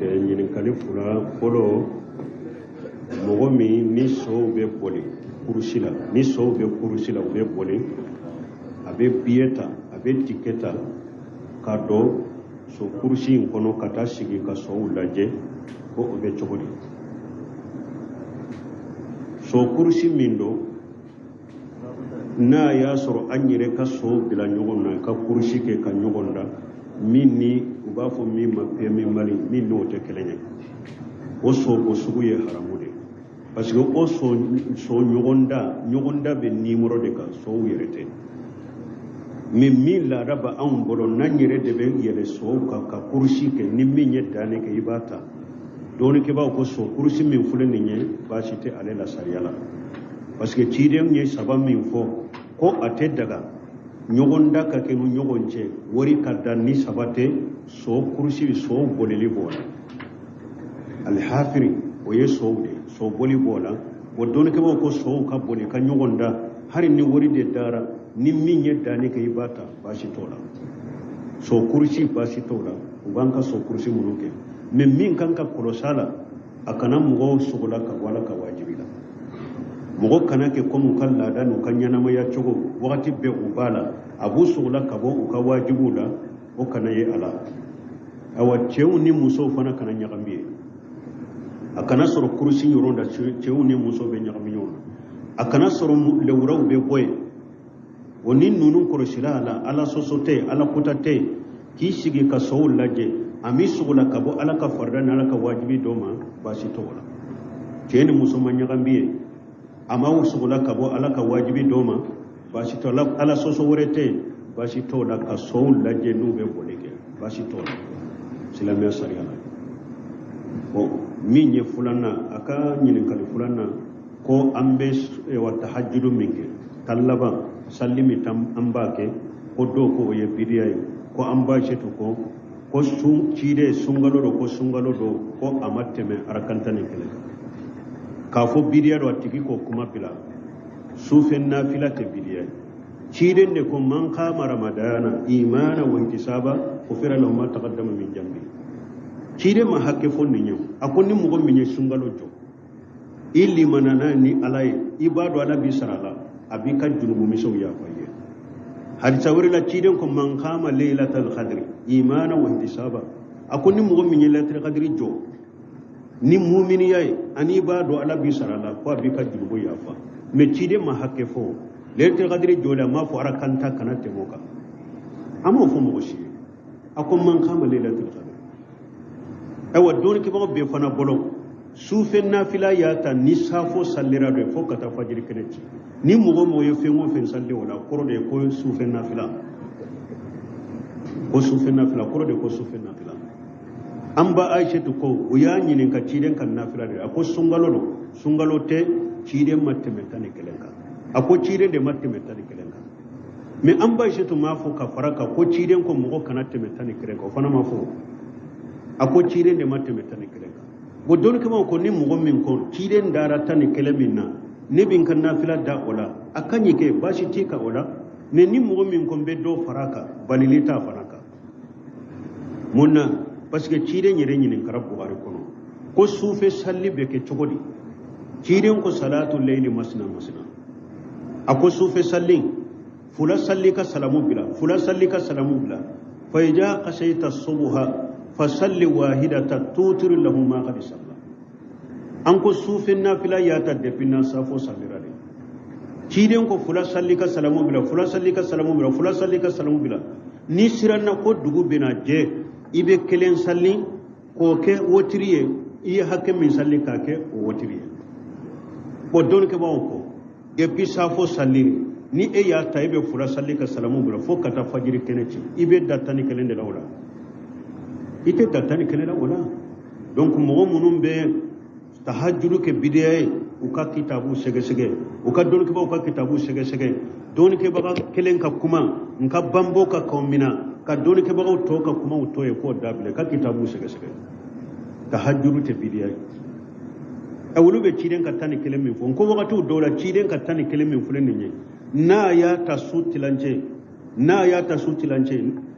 ke ɲininkali fula fɔlɔ mɔgɔ min ni sow bɛ boli kurusi la ni sow bɛ kurusi la u bɛ boli a bɛ biye ta a bɛ tike ta ka don so kurusi in kɔnɔ ka taa sigi ka sow lajɛ ko o bɛ cogo di so kurusi min don n'a y'a sɔrɔ an yɛrɛ ka sow bila ɲɔgɔn na ka kurusi kɛ ka ɲɔgɔn da min ni u b'a fɔ min ma bɛɛ min mali min n'o tɛ kelen ye o so o sugu ye haramu de parce que o so ɲɔgɔn da bɛ nimɔrɔ de kan sow yɛrɛ tɛ mais min laada bɛ anw bolo n'an yɛrɛ de bɛ yɛlɛ sow kan ka kurusi kɛ ni min ye danne kɛ i b'a ta dɔɔninkɛbaaw ko so kurusi min filɛ nin ye baasi tɛ ale la sariya la parce que ciden ye saba min fɔ ko a tɛ daga ɲɔgɔn da ka kɛ ni ɲɔgɔn cɛ wari ka da ni saba tɛ so kurusi so bolili b'o la alhafiri o ye sow de so boli b'o la o dɔɔninkɛbaaw ko sow ka boli ka ɲɔgɔn da hali ni wari de dara ni min ye danne kɛ i b'a ta baasi t'o la so kurusi baasi t'o la u b'an ka so kurusi minnu kɛ mais min kan ka kɔlɔsi la a kana mɔgɔw sogola ka bɔ ala ka wajibi la mɔgɔ kana kɛ comme u ka laada n'u ka ɲɛnamaya cogo wagati bɛɛ u b'a la a b'u sogola ka bɔ u ka wajibiw la o kana ye a la awa cɛw ni musow fana kana ɲagami ye a kana sɔrɔ kurusi yɔrɔ da cɛw ni musow bɛ ɲagami ɲɔgɔn na a kana sɔrɔ lewuraw bɛ bɔ yen o ni ninnu kɔlɔsila a la ala sɔsɔ tɛ ala kota tɛ k'i sigi ka sow lajɛ a mi sogola ka bɔ ala ka farida ni ala ka wajibi dɔ ma baasi t'o la cɛ ni muso ma ɲagami ye a ma sogola ka bɔ ala ka wajibi dɔ ma baasi t'o la ala sɔsɔ wɛrɛ tɛ baasi t'o la ka sow lajɛ n'u bɛ boli kɛ baasi t'o la silamɛya sariya la bon min ye filanan a ka ɲininkali filanan ko an bɛ wa tahajjudu min kɛ ta laban salli min an b'a kɛ ko dɔw ko o ye bidiya ye ko an b'a setu ko ciden sunkalo do ko sunkalo do ko a ma tɛmɛ arakanta ni kɛlɛ k'a fɔ bidiya do a tigi ko kuma bila sufɛ nafila tɛ bidiya ye ciden de ko man kama ramadana imana wa ihtisaba ghufira lahu ma taqaddama min jambi ciden ma hakke fo nin ye a ko ni mɔgɔ min ye sunkalo jɔ i limanana ni ala ye i b'a dɔn ala b'i sara la a b'i ka junubu misɛnw yafa i ye hadisa wɛrɛ la ciden ko man kama laylatal qadri imana wa ihtisaba a ko ni mɔgɔ min ye laylatul qadri jɔ ni muminiya ye ani b'a dɔn ala b'i sara la ko a b'i ka junubu yafa mais ciden ma hakke fo laylatul qadri jɔ la m'a fɔ arakanta kana tɛmɛ o kan an m'o fɔ mɔgɔ si ye a ko man kama laylatul qadri ayiwa dɔɔninkɛbagaw bɛɛ fana bolo sufɛ nafila y'a ta ni safo sallira do fo ka taa fajiri kɛnɛ ci ni mɔgɔ ye fɛn o fɛn salli o la kɔrɔ de ye ko sufɛ nafila kɔrɔ de ko sufɛ nafila an ba aishatu ko u y'a ɲininka ciden ka nafila de a ko sunkalo tɛ ciden ma tɛmɛ tan ni kelen kan a ko ciden de ma tɛmɛ tan ni kelen kan mais an ba aishatu m'a fɔ ka fara kan ko ciden ko mɔgɔ kana tɛmɛ tan ni kelen kan o fana ma fɔ a ko ciden de ma tɛmɛ tan ni kelen kan o dɔɔninkɛbagaw ko ni mɔgɔ min ko ciden dara tan ni kelen min na ne bɛ n ka nafila da o la a ka ɲi kɛ baasi tɛ ka o la mais ni mɔgɔ min ko n bɛ dɔ fara a kan balili t'a fana kan mun na parce que ciden yɛrɛ ɲininkara Buhari kɔnɔ ko sufɛ salli bɛ kɛ cogo di ciden ko salatu layli masina a ko sufɛ salli fula salli ka salamu bila fa idha qasayta subha fasalli wahidatan tutir lahu ma qad salla an ko sufin nafila ya ta defina safo sallira de ciden ko fula salli ka salamu bila ni siranna ko dugu bena je ibe kelen salli ko ke wotiriye i hakke min salli ka ke wotiriye ko don ke bawo ko e bi safo salliri ni e ya ta ibe fula salli ka salamu bila fo kata fajiri keneci ibe datani kelen de lawla ite datani kelen la wala donc mɔgɔ minnu bɛ tahajjudu kɛ bidiya ye u ka kitabu sɛgɛsɛgɛ u ka dɔnnikɛbagaw ka kitabu sɛgɛsɛgɛ dɔnnikɛbaga kelen ka kuma nka banbɔ ka kan mina ka dɔnnikɛbagaw tɔ ka kumaw tɔ ye k'o dabila ka kitabu sɛgɛsɛgɛ tahajjudu tɛ bidiya ye olu bɛ ciden ka tan ni kelen min fɔ n ko wagatiw dɔw la ciden ka tan ni kelen min filɛ nin ye n'a y'a ta su tilancɛ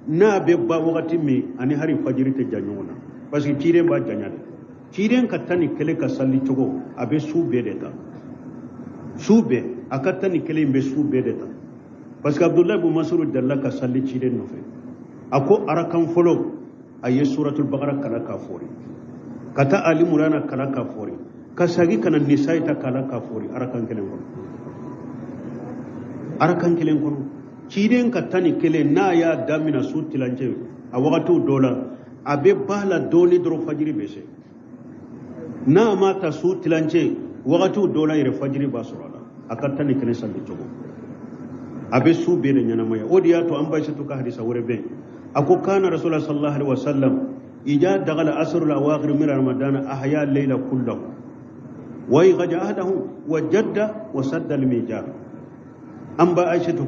na be ba wakati mi ani hari fajiri te janyona parce que ciren ba janyade ciren katani kele ka salli cogo abe sube de ta sube akatani kele be sube de ta parce que Abdullah ibn Mas'ud dalla ka salli ciren no fe ako arakan folo aye suratul baqara kala ka fori kata ali murana kala ka fori kasagi kana nisa ita kala ka fori arakan kelen kono ciren katani kele na ya damina su tilanje a wakatu dola abe bala doni dro fajiri bese na mata su tilanje wakatu dola ire fajiri basurala akatani kele salli cogo abe su be de nyanamaya odiya to an bashi to ka hadisa wurebe ako kana rasulullah sallallahu alaihi wasallam ija dagala asrul awakhir min ramadan ahya al-layla kullahu wa yaghja ahdahu wa jadda wa sadda al-mijar an ba aisha to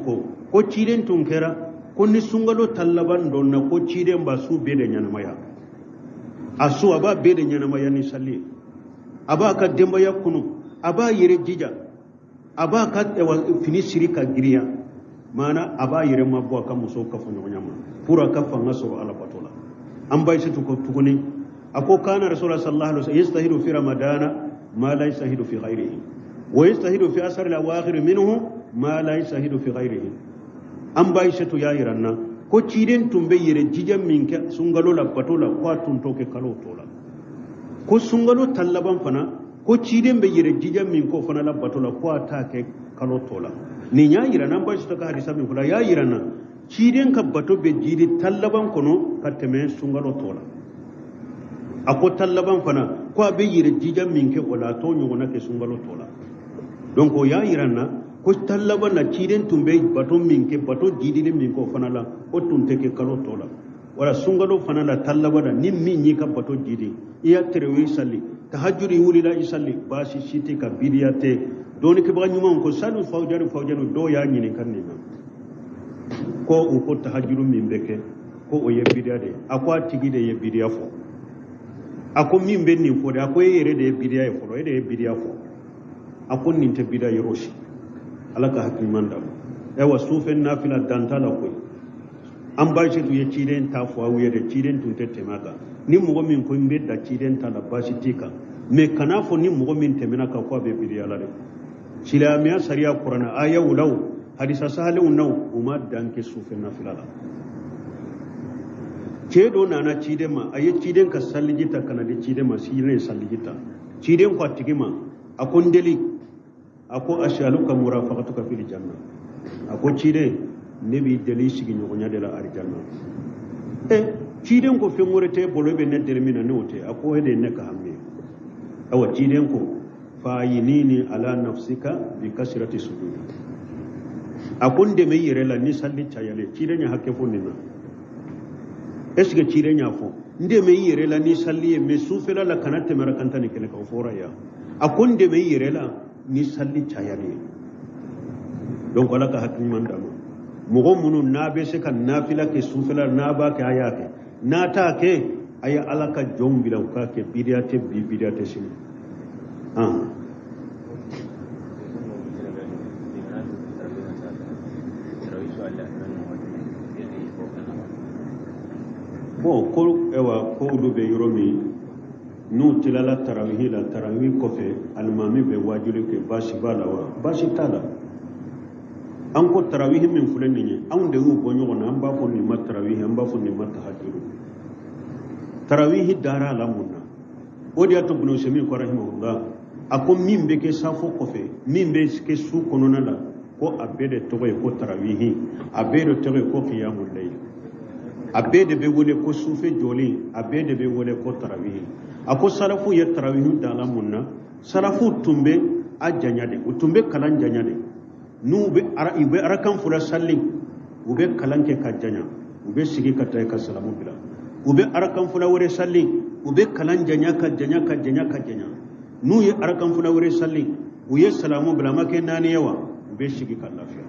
ko ciren tunkera ko ni sungalo tallaban don na ko ciren ba su be da nyanamaya asu aba be da nyanamaya ni salli aba ka demba yakunu aba yire jija aba ka fini sirika giriya mana aba yire mabwa ka muso ka fo nyama pura ka fa ngaso ala patola an bai shi tukuni ako kana rasulullah sallallahu alaihi wasallam yastahidu fi ramadana ma la yastahidu fi ghairihi wa yastahidu fi asr al-awakhir minhu ma la yastahidu fi ghairihi an bai shi to yayiranna ko ciren tumbe yire jijan minke sungalo la patola kwa tunto ke kalo tola ko sungalo tallaban fana ko ciren be yire jijan min ko fana la patola kwa ta ke kalo tola ni yayirana an bai shi to ka hadisa min kula yayirana ciren ka bato be jiri tallaban kono ka teme sungalo tola ako tallaban fana ko abe yire jijan min ke wala to nyogona ke sungalo tola donc o yayirana ko tallaban na ciren tumbe bato min ke bato jidi min ko fana la o tunte ke kalo tola wala sungalo fana la tallaba da nim min yi ka bato jidi iya terewi salli tahajjudi wuli la isalli bashi shiti ka bidiyate doni ke ba nyuma ko salu fawjanu do ya nyini kan ni ko o ko tahajjuru min beke ko o ye bidiya de akwa tigi de ye bidiya fo ako min be ni fo de ako yere de bidiya e fo de bidiya fo ako nin te bidiya e roshi alaka hakiman da e wa sufen nafila dantala ko an ba shi tuye ciren ta fo awiye de ciren tun tette maka ni mugo min ko mbe da ciren ta la bashi tika me kana fo ni mugo min temena ka ko be bidiya la de silamiya sariya qur'ana aya wulaw hadisa sahalun naw uma danke sufen nafila la cedo nana cidema aye ciden ka salligita kana de cidema sire salligita ciden ko tigima akon deli ako ashaluka murafaqatuka fil janna ako cide nebi deli sigi nyogonya de la arjanna ciden ko femorete bolobe ne dermina note ako hede ne ka hamme awa ciden ko fayinini ala nafsika bi kasrati sujudi akon de me yere la ni salli chayale ciden ya hakke fonina est-ce que cire nya fo nde me yere la ni salli me sufela la kanate marakanta ni kene ko fora ya akon de me yere la ni salli chayani donc wala ka hakki man dama mugo munu nabe se kan nafila ke sufela na ba ke aya ke na ta ke aya alaka jombila ka ke bidiyate bidiyate sin bon ko ewa ko do be yoromi nu tilala tarawih la tarawih ko fe almami be wajulu ke bashi bala wa bashi tala an ko tarawih min fulen ni an de wu bonyo na an ba ko ni mat tarawih an ba fo ni mat tahajjud tarawih dara la munna odi ato bunu shemi ko rahimahullah akom min be ke safo ko fe min be ke su konona la ko abede to ko tarawih abede to ko qiyamul layl abede be wole ko sufe joli abede be wole ko tarawih ako salafu ya tarawih dala munna salafu tumbe ajanyade utumbe kalan janyade nu be arakan fura salli ube kalan ke kajanya ube sigi katay ka salamu bila ube arakan fura wore salli ube kalan janya kajanya nu ye arakan fura wore salli uye salamu bila make nani yawa ube sigi ka lafiya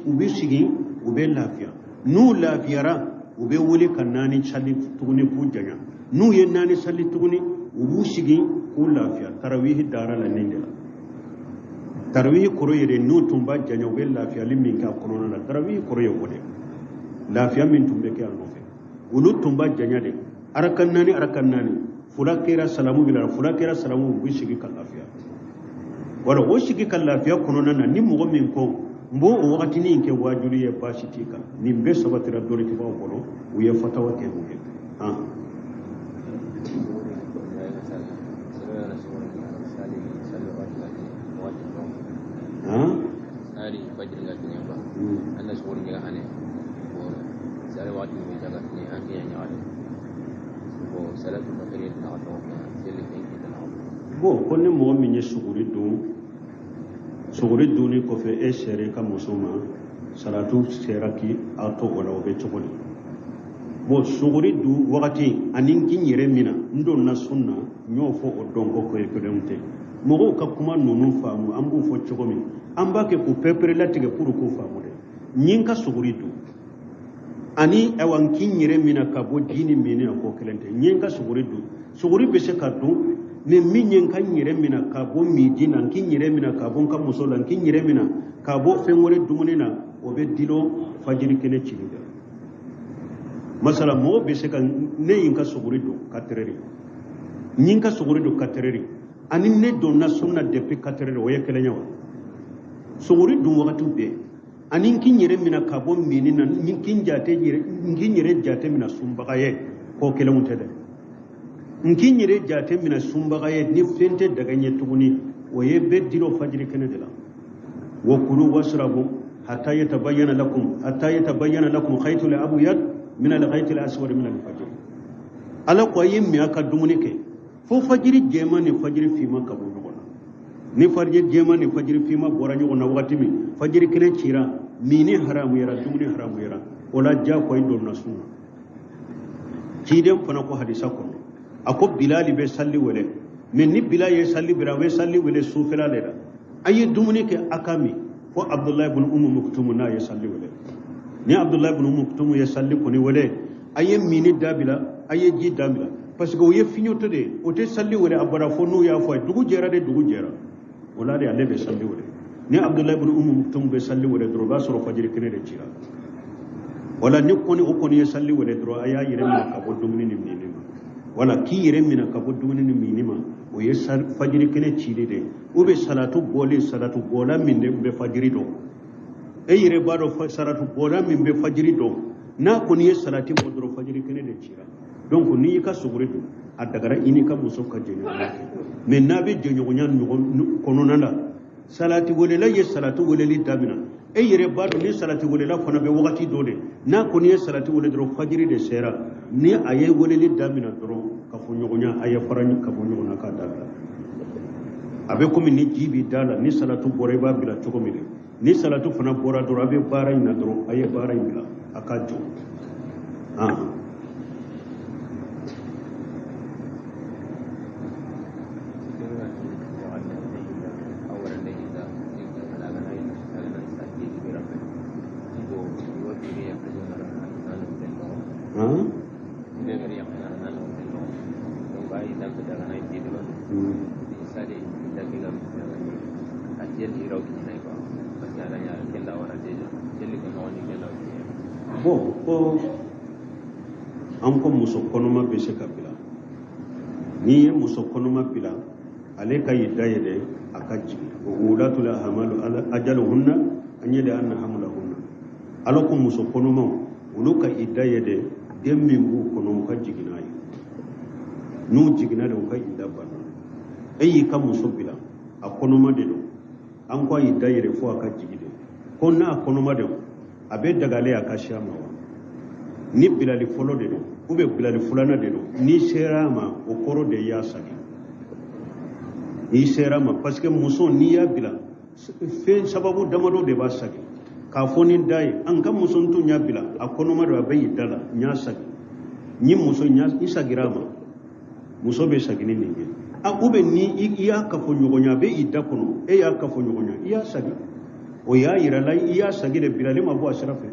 ube sigi ube lafiya nu lafiyara ube wuli kan nani salli tuguni ku janya nu ye nani salli tuguni ubu sigi ku lafiya tarawih dara la nindela tarawih koro yere nu tumba janya ube lafiya limin ka kono na tarawih koro ye wole lafiya min tun bɛ kɛ a nɔfɛ olu tun b'a janya de arakan naani fula kɛra salamu bila fula kɛra salamu u bɛ sigi ka lafiya wala o sigi ka lafiya kɔnɔna na ni mɔgɔ min ko n b'o o wagatinin kɛ waajuli ye baasi t'i kan nin bɛɛ sabatira dɔnnitibaw kɔnɔ u ye fatawa kɛ mun kɛ hari fajr ga tinya ba anna shugur ga hane ko sare wati me jaga ni an ke nya wale ko salatu bakari na to sai le kinki da nawo bo ko ne mo min ye suguri duni ko fe e shere ka musoma salatu seraki auto wala obe chokoni bo suguri du wakati anin kin yere mina ndo na sunna nyo fo o dongo ko e pedemte mogo ka kuma nunu faamu an b'u fɔ cogo min an b'a kɛ k'u pɛpɛrɛ latigɛ pour k'u faamu dɛ ɲin ka suguri dun ani awa n kin yɛrɛ mina ka bɔ diini mini na ko kelen tɛ ɲin ka suguri dun suguri bɛ se ka dun mais min ye n ka yɛrɛ mina ka bɔ midi na n kin yɛrɛ mina ka bɔ n ka muso la n kin yɛrɛ mina ka bɔ fɛn wɛrɛ dumuni na o bɛ dilo fajiri kɛnɛ cili kɛ masala mɔgɔ bɛ se ka ne ye n ka suguri dun ka tɛrɛri ɲin ka suguri dun ka tɛrɛri ani ne donna sunna depuis 4 heures o ye kelen yawa sogori dun wakati be ani kin yere mina ka bo mini na kin yere jate mina sumbaga ye ko kelen tede kin yere jate mina sumbaga ye ni fente daga nye tuguni o ye be dilo fajiri kene de la wa kulu wasrabu hatta yatabayyana lakum khaytul abyad min al khaytil aswad min al fajr ala ko yimmi aka dumuni ke fo fajiri jema ni fajiri fima ka bo ɲɔgɔn na ni fajiri jema ni fajiri fima bɔra ɲɔgɔn na wagati min fajiri kelen cira mini haramu yɛra dumuni haramu yɛra o la ja ko in donna sunna ciden fana ko hadisa kɔnɔ a ko bilali bɛ salli wele mais ni bilal ye salli bira a bɛ salli wele sufɛla de la a ye dumuni kɛ a ka min fo abdullahi ibn maktum n'a ye salli wele ni abdullahi ibn maktum ye salli kɔni wele a ye mini dabila a ye ji dabila parce que o ye fiɲɔtɔ de o tɛ salli wele a bara fo n'u y'a fɔ a ye dugu jɛra de dugu jɛra o la de ale bɛ salli wele ni abdullahi ibn maktum bɛ salli wele dɔrɔn o b'a sɔrɔ fajiri kɛnɛ de cira wala ni kɔni o kɔni ye salli wele dɔrɔn a y'a yɛrɛ minɛ ka bɔ dumuni ni mini ma wala k'i yɛrɛ minɛ ka bɔ dumuni ni mini ma o ye fajiri kɛnɛ cili de o bɛ salatu bɔla min bɛ fajiri dɔn e yɛrɛ b'a dɔn salatu bɔla min bɛ fajiri dɔn n'a kɔni ye salati bɔ dɔrɔn fajiri kɛnɛ de cira donc n'i y'i ka sogori dun a dagara i ni ka muso ka jɛɲɔgɔnya kɛ mais n'a bɛ jɛɲɔgɔnya kɔnɔna la salati welela ye salati weleli damina e yɛrɛ b'a dɔn ni salati welela fana bɛ wagati dɔ de n'a kɔni ye salati wele dɔrɔn fajiri de sera ni a ye weleli damina dɔrɔn ka fɔ ɲɔgɔnya a ye fara ka bɔ ɲɔgɔn na k'a dabila a bɛ komi ni ji b'i da la ni salatu bɔra i b'a bila cogo min ni salatu fana bɔra dɔrɔn a bɛ baara in na dɔrɔn a ye baara in bila a ka jɔ ko an ko muso kɔnɔma bɛ se ka bila n'i ye muso kɔnɔma bila ale ka yidda yɛrɛ a ka jigin o ulatul ahmalu ajaluhunna an yada anna hamlahunna ala ko muso kɔnɔmaw olu ka yidda yɛrɛ den min b'u kɔnɔ u ka jigin n'a ye n'u jiginna de u ka yidda banna e y'i ka muso bila a kɔnɔma de don an ko a yidda yɛrɛ fo a ka jigin de ko n'a kɔnɔma de a bɛ dagale a ka siya ma wa ni bilali fɔlɔ de don ou bien bilali filanan de don n'i sera a ma o kɔrɔ de y'a sagi n'i sera a ma parce que muso n'i y'a bila fɛn sababu damadɔ de b'a sagi k'a fɔ ni da ye an ka muso tun y'a bila a kɔnɔma don a bɛ y'i da la n y'a sagi ni muso i sagira a ma muso bɛ sagi ni nin ye ou bien ni i y'a kafoɲɔgɔnya a bɛ i da kɔnɔ e y'a kafoɲɔgɔnya i y'a sagi o y'a yira la i y'a sagi de bilali ma bɔ a sira fɛ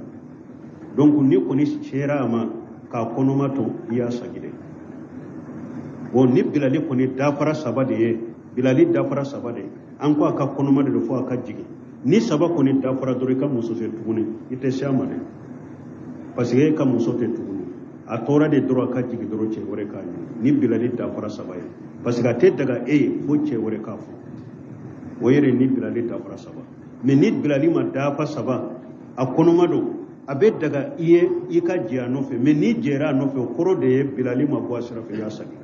donc ni kɔni sera a ma k'a kɔnɔma to i y'a sagi de bon ni bilali kɔni dafara saba de ye bilali dafara saba de ye an ko a ka kɔnɔma de don fo a ka jigin ni saba kɔni dafara dɔrɔn i ka muso fɛ tuguni i tɛ se a ma dɛ parce que ka muso te tuguni a tora de doro ka jigi doro cɛ wɛrɛ ka ni bilali dafara saba ye parce que a tɛ daga e ye fo cɛ wɛrɛ k'a fɔ o yɛrɛ ni bilali dafara saba mais ni bilali ma dafa saba a kɔnɔma don a bɛ daga i ye i ka jɛ a nɔfɛ mais ni jɛra a nɔfɛ o kɔrɔ de ye bilali ma bɔ a sira fɛ i y'a sagi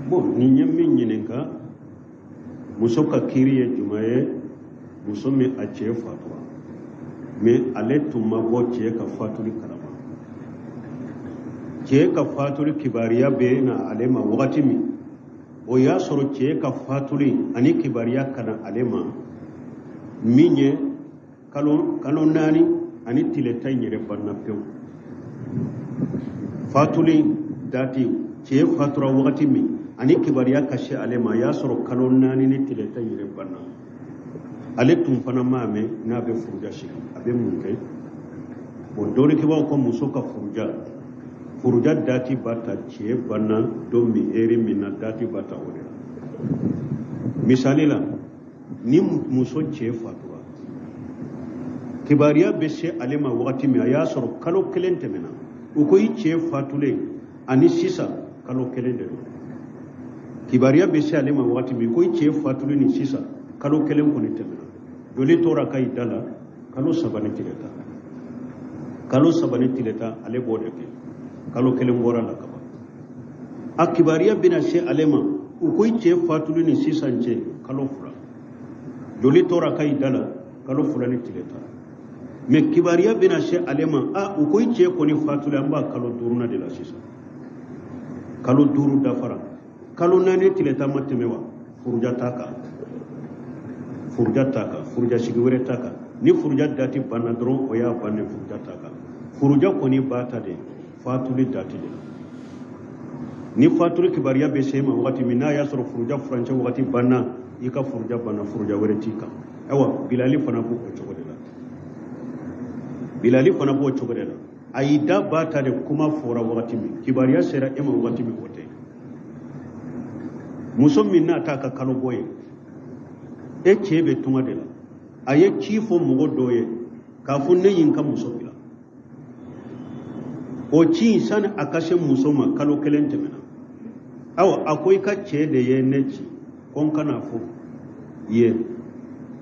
bon ni ɲɛ min ɲininka muso ka kiiri ye juma ye muso min a cɛ fatura mais ale tun ma bɔ cɛ ka fatuli kalama cɛ ka fatuli kibariya bɛ na ale ma wagati min o y'a sɔrɔ cɛ ka fatuli ani kibariya kana ale ma min ye kalo 4 ani tile 10 yɛrɛ banna pewu fatuli dati cɛ fatura wagati min ani kibariya kasi ale ma y'a sɔrɔ kalo 4 ni tile 10 yɛrɛ banna ale tun fana m'a mɛn n'a bɛ furuja sigi a bɛ mun kɛ o dɔɔnikibaw ko muso ka furuja dati b'a ta cɛ banna don min heure min na dati b'a ta o de la misali la ni muso cɛ fatura kibariya bɛ se ale ma wagati min a y'a sɔrɔ kalo 1 tɛmɛna u ko i cɛ fatulen ani sisan kalo 1 de don kibariya bɛ se ale ma wagati min ko i cɛ fatulen ni sisan kalo 1 kɔni tɛmɛna joli tora ka i da la kalo 3 ni tile tan ale b'o de kɛ kalo 1 bɔra la kaban a kibariya bɛna se ale ma u ko i cɛ fatulen ni sisan cɛ kalo 2 joli tora ka i da la kalo 2 ni tile tan mais kibariya bɛna se ale ma u ko i cɛ kɔni fatulen an b'a kalo 5 de la sisan kalo 5 dafara kalo 4 tile tan ma tɛmɛ wa furuja t'a kan furuja sigi wɛrɛ t'a kan ni furuja dati banna dɔrɔn o y'a bannen furuja t'a kan furuja kɔni b'a ta de fatuli dati de ni fatuli kibariya bɛ se ma wagati min n'a y'a sɔrɔ furuja furancɛ wagati banna i ka furuja banna furuja wɛrɛ t'i kan ayiwa bilali fana b'o cogo de la a y'i da b'a ta de kuma fɔra wagati min kibariya sera e ma wagati min o tɛ muso min n'a t'a ka kalo bɔ ye e cɛ bɛ tunga de la a ye ci fɔ mɔgɔ dɔ ye k'a fɔ ne yin ka muso bila o ci in sani a ka se muso ma kalo 1 tɛmɛna awa a ko i ka cɛ de ye ne ci ko n kana fɔ ye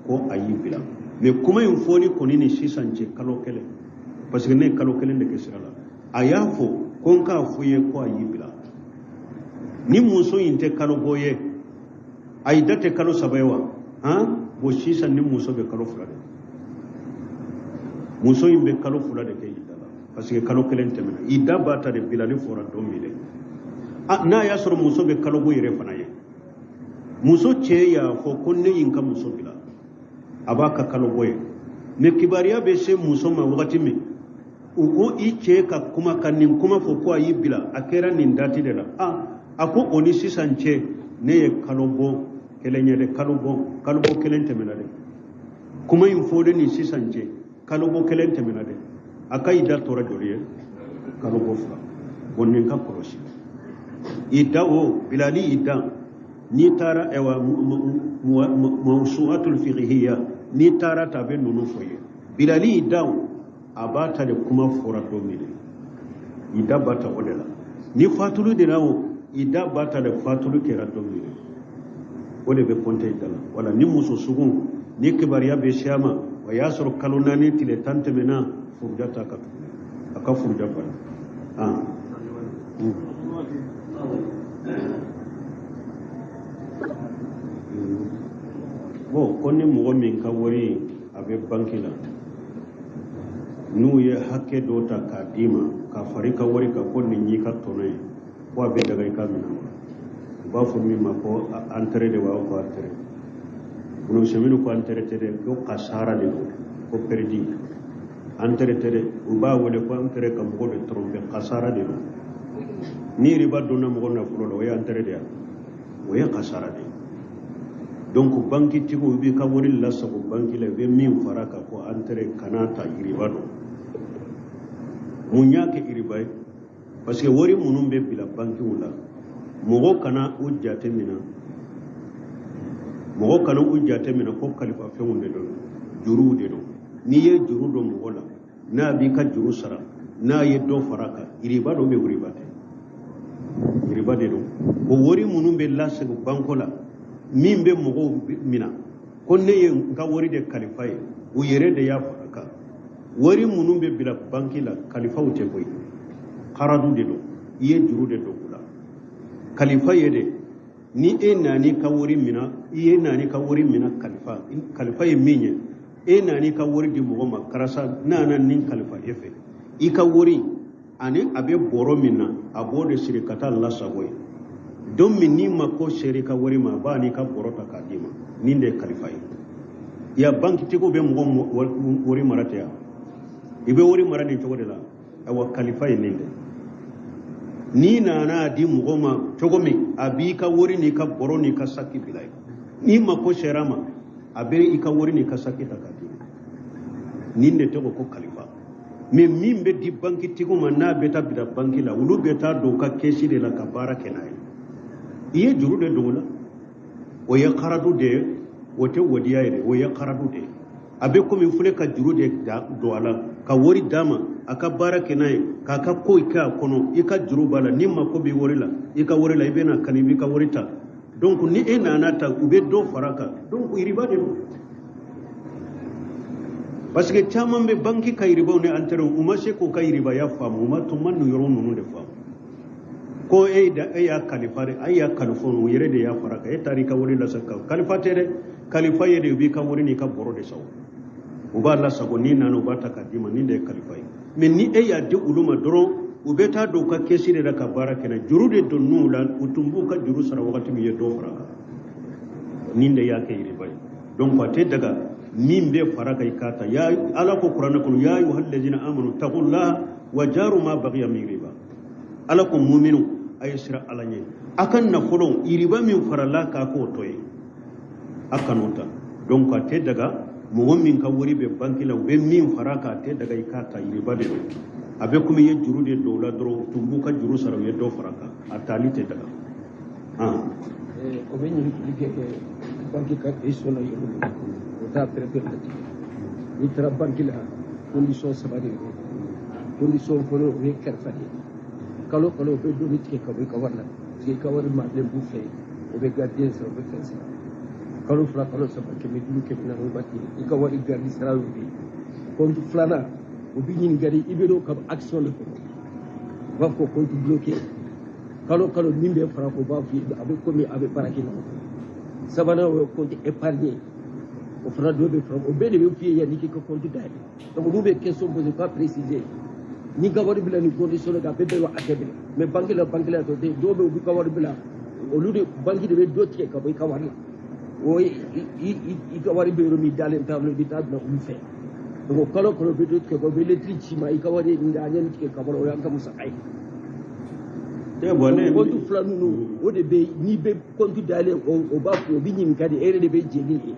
ko a y'i bila mais kuma in fɔli kɔni ni sisan cɛ kalo 1 parce que ne kalo 1 de kɛ sira la a y'a fɔ ko n k'a fɔ ye ko a y'i bila ni muso in tɛ kalo bɔ ye a yi da tɛ kalo 3 ye wa bon sisan ni muso bɛ kalo 2 de muso in bɛ kalo 2 de kɛ i da la parce que kalo 1 tɛmɛna i da b'a ta de bilali fɔra don min dɛ n'a y'a sɔrɔ muso bɛ kalo bɔ yɛrɛ fana ye muso cɛ y'a fɔ ko ne yin ka muso bila a b'a ka kalo bɔ ye mais kibariya bɛ se muso ma wagati min u ko i cɛ ka kuma ka nin kuma fɔ ko a y'i bila a kɛra nin dati de la a ko o ni sisan cɛ ne ye kalo bɔ kelen ye dɛ kalo bɔ 1 tɛmɛna dɛ kuma in fɔlen ni sisan cɛ kalo bɔ 1 tɛmɛna dɛ a ka i da tora joli ye kalo bɔ 2 bon nin ka kɔlɔsi i da o bilali i da n'i taara mawsu'atul fiqhiyya n'i taara ta bɛ ninnu fɔ ye bilali i da a b'a ta de kuma fɔra don min de i da b'a ta o de la ni fatulu de la i da b'a ta de fatulu kɛra don min de o de bɛ kɔnte i da la wala ni muso sugu ni kibariya bɛ se a ma o y'a sɔrɔ kalo 4 tile 10 tɛmɛna furuja t'a ka tuguni a ka furuja banna bon ko ni mɔgɔ min ka wari a bɛ banki la n'u ye hakɛ dɔ ta k'a d'i ma k'a fara i ka wari kan ko nin y'i ka tɔnɔ ye ko a bɛ daga i ka minɛn kɔnɔ u b'a fɔ min ma ko entrée de b'a fɔ entrée Uno semino ko antere ko kasara de ko perdi antere uba wole ko antere kam ko be trompe kasara de ni riba donna mo na fulo do ya antere de o ya kasara de donc banki tigo bi ka wori la sabu banki le be min faraka ko antere kanata riba do munya ke riba parce que wori munum be bila banki wala mo kana ujjate mina mo kana ujjate mina ko kalifa fe wonde do juru de do ni ye juru do mo wala na bi ka juru sara na ye do faraka riba do be riba de do o wori munum be la sabu bankola min be mo mina ko ne ye ka wori de kalifa ye o yere de ya faraka wori munum be bila banki la kalifa o te boy qaradu de do ye juru de do kula kalifa ye de ni e nani ka wori mina ye nani ka wori mina kalifa ye minye e nani ka wori di mo ma karasa nana nin kalifa efe I ka wori ani abe boro mina abode shirikata Allah sagoy don min ni mako shirika wori ma ba ni ka boro ta kadima ninde kalifa ya banki tiko be mo wori marata ya ibe wori marade to godela awa kalifa ninde ni nana di mugoma chogomi abi ka wori ni ka boro ni ka saki bilai ni mako sherama abere I ka wori ni ka saki takati ninde to ko kalifa me mimbe di banki tigo manna beta bida banki la ulu beta do ka keshi de la kabara kenai iye juru de dola o ya qaradu de wote wodiya ire o ya qaradu de abe ko min fule ka juru de do ala ka wori dama aka bara kenai ka ko ka kono ika juru bala nimma ko bi worila ika worila ibena kanibi ka worita donc ni ena nata ube do faraka donc iriba de parce que chaman be banki kay riba ne antero umashe ko kay riba ya famu ma to man yoro nunu de famu ko ya kalifare ya kalifon yere de ya faraka e tarika wori la sakka kalifate de kalifa yede bi ka wori ni ka boro de saw uba Allah sago ni nanu bata kadima ni de kalifai men ni ya de uluma doro ubeta do ka kesire da ka baraka na jurude do nula utumbu ka juru sara wakati mi do faraka ni de ya kay riba donc pate daga min be faraka ikata ya ala ko qur'ana kun ya ayyuhal ladina amanu taqullaha wa jaru ma baghiya min riba ala ko mu'minu aysira alanye akan na folon iriba min farala ka ko toye akanota donc ate daga mo min ka wori be banki la be min faraka te daga ikata iriba de abe kuma ye juru de dola dro tumbu ka juru sara ye do faraka atalite daga o be ni like banki ka isona yoro ta preferati ni tra banki la condition sabari condition folo re karfani kalo be do nit ke ka be ka warna je ka war ma le bu fe o be gardien so be fensa kalo fra kalo sa ke mi du ke na ro batti I ka wari gardi sara bi kontu flana o bi ni gari ibedo ka action le ko va ko kontu bloqué kalo nimbe fra ko ba fi abe ko mi abe paraki no sabana o kontu épargner o fra do be from o be de be fi ya ni ko kontu dai donc do be question posée pas préciser ni gawari bila ni condition ga bebe wa akebe mais banque la to de do be bu gawari bila o lude banque de be do tie ka boy kawari o I gawari be ro mi dalen table bi tab na um fe donc kalo be do ke ko be electrici ma I gawari nda nyen tie ka bolo yanka musa ay te bonne ko tu flanu no o de be ni be kontu dalen o ba ko bi nyim kadi ere de be jeli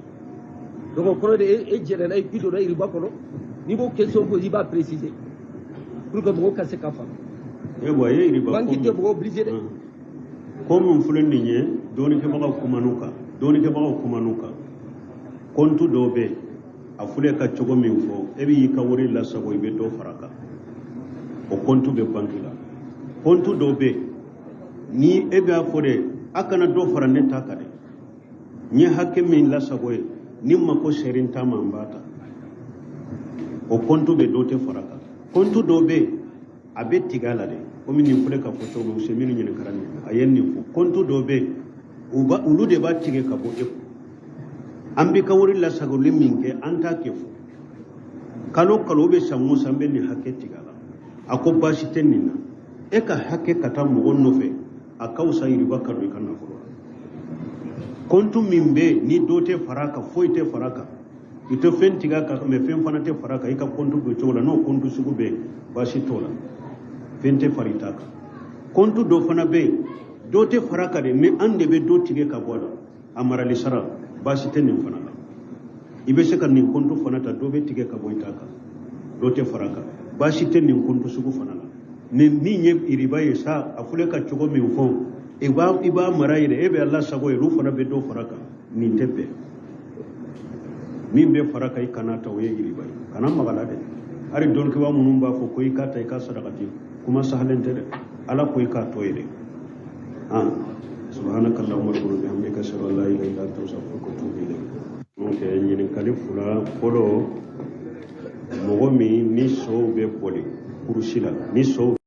donc ko de e jere na pido na riba ko ni bo question posée ba préciser pour que vous cassez kafa e boye riba banki te bo obligé de comme fulen niñe doni ke baga kumanuka kontu dobe a fule ka cogo min fo e bi ka wori la sago be do faraka o kontu be banki la kontu dobe ni e be afore akana do farane takade ni hakke min la sago ni mako serinta mambata o kontu be do te faraka kontu dobe abe tigala de o min fule ka foto mo se min nyene karani ayenni fu kontu dobe uba ulu de ba tige ka bo e ambi ka wori la sago liminke anta ke fu kalo be samu sambe ni hakke tigala ako bashi tenina e ka hakke kata mo gonno fe akausa iri bakaro kana fu kontu min be ni dote faraka foite faraka ito fen tiga ka me fen fana te faraka ika kontu do chola no kontu sugu be bashi tola fente faritaka kontu do fana be dote faraka de me ande be do tige ka bola amara li sara bashi tenin fana ibe se kan ni kontu fana ta do be tige ka boitaka dote faraka bashi tenin kontu sugu fana ne mi nye iriba yesa afule ka chogo mi ufon iba maraire ebe Allah sago ru fana be do faraka ni tebe min be faraka ikanata waye iriba kana magala de ari don ki wa munum ba fo ko ikata ka sadaqati kuma sahalente de ala ko ka toyede subhanaka allahumma wa bihamdika ashhadu an la ilaha illa anta astaghfiruka wa atubu ilayk no ke yin kalifula polo mogomi ni so be poli kurusila ni so